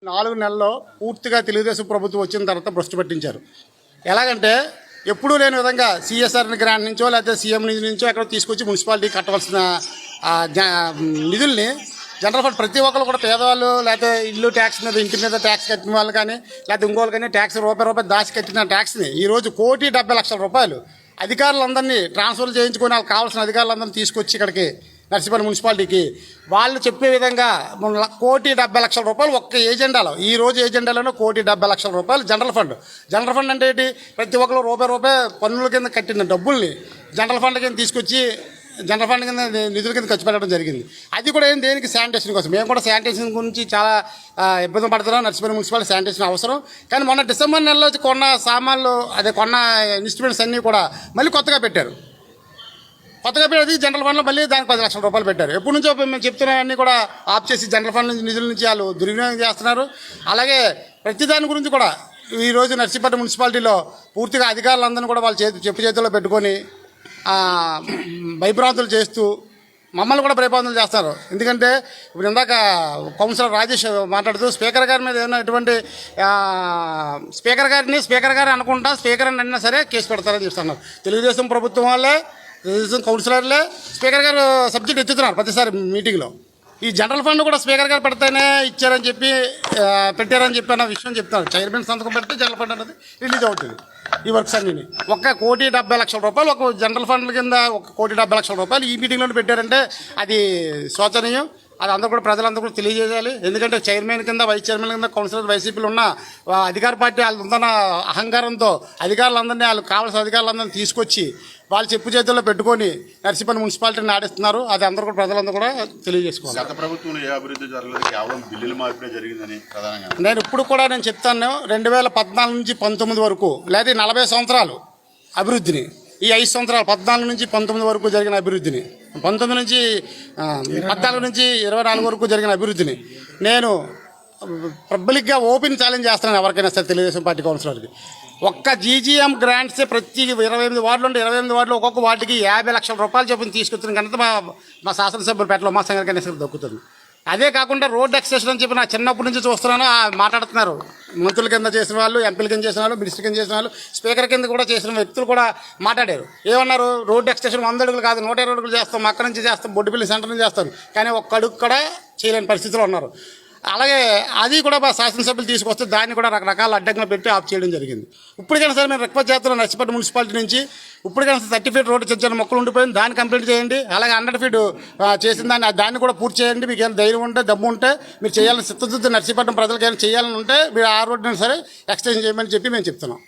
4 నెలల్లో పూర్తిగా తెలుగుదేశం ప్రభుత్వం వచ్చిన తర్వాత భ్రష్టు పట్టించారు. ఎలాగంటే ఎప్పుడూ లేని విధంగా సిఎస్ఆర్ గ్రాంట్ నుంచో లేకపోతే సీఎం నిధి నుంచో ఎక్కడో తీసుకొచ్చి మున్సిపాలిటీ కట్టవలసిన నిధుల్ని జనరల్ ఫండ్ ప్రతి ఒక్కరు కూడా పేదవాళ్ళు లేకపోతే ఇల్లు ట్యాక్స్ మీద ఇంటి మీద ట్యాక్స్ కట్టిన వాళ్ళు కానీ లేకపోతే ఇంకోళ్ళు కానీ ట్యాక్స్ రూపాయి దాచి కట్టిన ట్యాక్స్ని ఈరోజు 1,70,00,000 రూపాయలు అధికారులందరినీ ట్రాన్స్ఫర్ చేయించుకొని వాళ్ళకి కావాల్సిన అధికారులందరినీ తీసుకొచ్చి ఇక్కడికి నర్సీపట్నం మున్సిపాలిటీకి వాళ్ళు చెప్పే విధంగా 1,70,00,000 రూపాయలు ఒక్క ఏజెండాలో ఈరోజు ఏజెండాలోనే 1,70,00,000 రూపాయలు జనరల్ ఫండ్ అంటే ఏంటి? ప్రతి ఒక్కరు రూపాయి పన్నుల కింద కట్టిన డబ్బుల్ని జనరల్ ఫండ్ కింద తీసుకొచ్చి జనరల్ ఫండ్ కింద నిధుల కింద ఖర్చు పెట్టడం జరిగింది. అది కూడా ఏం దేనికి? శానిటేషన్ కోసం. మేము కూడా శానిటేషన్ గురించి చాలా ఇబ్బంది పడుతున్నాం. నర్సీపట్నం మున్సిపాలిటీ శానిటేషన్ అవసరం. కానీ మొన్న డిసెంబర్ నెలలో కొన్న సామాన్లు కొన్న ఇన్స్ట్రుమెంట్స్ అన్నీ కూడా మళ్ళీ కొత్తగా పెట్టారు. పెట్టేది జనరల్ ఫండ్లో మళ్ళీ దానికి 10 లక్షల రూపాయలు పెట్టారు. ఎప్పటి నుంచో మేము చెప్తున్నామన్నీ కూడా ఆఫ్ చేసి జనరల్ ఫండ్ నుంచి నిధుల నుంచి వాళ్ళు దుర్వినియోగం చేస్తున్నారు. అలాగే ప్రతి దాని గురించి కూడా ఈరోజు నర్సీపట్నం మున్సిపాలిటీలో పూర్తిగా అధికారులందరినీ కూడా వాళ్ళ చెప్పు చేతుల్లో పెట్టుకొని భయభ్రాంతులు చేస్తూ మమ్మల్ని కూడా భయభ్రాంతులు చేస్తారు. ఎందుకంటే ఇప్పుడు ఇందాక కౌన్సిలర్ రాజేష్ మాట్లాడుతూ స్పీకర్ గారి మీద ఏమైనా ఎటువంటి స్పీకర్ గారు అనుకుంటా స్పీకర్ అని అన్నా సరే కేసు పెడతారని చెప్తున్నారు. తెలుగుదేశం ప్రభుత్వం వాళ్ళే తెలుగుదేశం కౌన్సిలర్లే స్పీకర్ గారు సబ్జెక్ట్ ఎత్తుతున్నారు ప్రతిసారి మీటింగ్లో. ఈ జనరల్ ఫండ్ కూడా స్పీకర్ గారు పెడితేనే ఇచ్చారని చెప్పి పెట్టారని చెప్పి అన్న విషయం చెప్తున్నారు. చైర్మన్ సంతకం పెడితే జనరల్ ఫండ్ అనేది రిలీజ్ అవుతుంది. ఈ వర్క్స్ అన్నీ 1,70,00,000 రూపాయలు ఒక జనరల్ ఫండ్ కింద 1,70,00,000 రూపాయలు ఈ మీటింగ్లో పెట్టారంటే అది శోచనీయం. అది అందరూ కూడా ప్రజలందరూ కూడా తెలియజేయాలి. ఎందుకంటే చైర్మన్ కింద వైస్ చైర్మన్ కింద కౌన్సిలర్ వైసీపీలు ఉన్న అధికార పార్టీ వాళ్ళు ఉందన్న అహంకారంతో అధికారులందరినీ వాళ్ళు కావాల్సిన అధికారులందరినీ తీసుకొచ్చి వాళ్ళు చెప్పు చేతుల్లో పెట్టుకొని నర్సీపట్నం మున్సిపాలిటీని ఆడిస్తున్నారు. అది అందరూ కూడా ప్రజలందరూ కూడా తెలియజేసుకోవాలి. గత ప్రభుత్వంలో ఏ అభివృద్ధి జరగలేదు, కేవలం బిల్లుల మార్పిడే జరిగిందని ప్రధానంగా నేను ఇప్పుడు కూడా నేను చెప్తాను. 2014 నుంచి 19 వరకు లేదా 40 సంవత్సరాలు అభివృద్ధిని ఈ 5 సంవత్సరాలు 14 నుంచి 19 వరకు జరిగిన అభివృద్ధిని 19 నుంచి 14 నుంచి 24 వరకు జరిగిన అభివృద్ధిని నేను పబ్లిక్గా ఓపెన్ ఛాలెంజ్ చేస్తున్నాను ఎవరికైనా సరే తెలుగుదేశం పార్టీ కౌన్సిలర్కి. ఒక్క జీజీఎం గ్రాంట్స్ ప్రతి 28 వార్డులు ఉంటే 28 వార్డులు ఒక్కొక్క వార్డుకి 50 లక్షల రూపాయలు చొప్పున తీసుకొచ్చిన కనుక మా శాసనసభ్యులు పేటలో మా సంఘ కనీసం దక్కుతుంది. అదే కాకుండా రోడ్ ఎక్స్టెన్షన్ అని చెప్పి నా చిన్నప్పటి నుంచి చూస్తున్నాను మాట్లాడుతున్నారు. మంత్రుల కింద చేసిన వాళ్ళు, ఎంపీల కింద చేసిన వాళ్ళు, మినిస్టర్ కింద చేసిన వాళ్ళు, స్పీకర్ కింద కూడా చేసిన వ్యక్తులు కూడా మాట్లాడారు. ఏమన్నారు? రోడ్ ఎక్స్టెన్షన్ 100 అడుగులు కాదు 120 అడుగులు చేస్తాం, అక్కడి నుంచి చేస్తాం, బొడ్డుపల్లి సెంటర్ నుంచి చేస్తాం. కానీ ఒక్క అడుగు కూడా చేయలేని పరిస్థితిలో ఉన్నారు. అలాగే అది కూడా మా శాసనసభ్యులు తీసుకొస్తే దాన్ని కూడా రకరకాల అడ్డంకులు పెట్టి ఆఫ్ చేయడం జరిగింది. ఇప్పటికైనా సరే మేము రిక్వెస్ట్ చేస్తున్నాం నర్సీపట్నం మున్సిపాలిటీ నుంచి, ఇప్పటికైనా 30 ఫీట్ రోడ్డు చిన్న మొక్కలు ఉండిపోయింది, దాన్ని కంప్లీట్ చేయండి. అలాగే 100 ఫీట్ చేసిన దాన్ని కూడా పూర్తి చేయండి. మీకు ఏమైనా ధైర్యం ఉంటే దమ్ము ఉంటే మీరు చేయాలని చిత్తశుద్ధి నర్సీపట్నం ప్రజలకు ఏమైనా చేయాలని ఉంటే మీరు ఆ రోడ్డుని సరే ఎక్స్టెండ్ చేయమని చెప్పి మేము చెప్తున్నాం.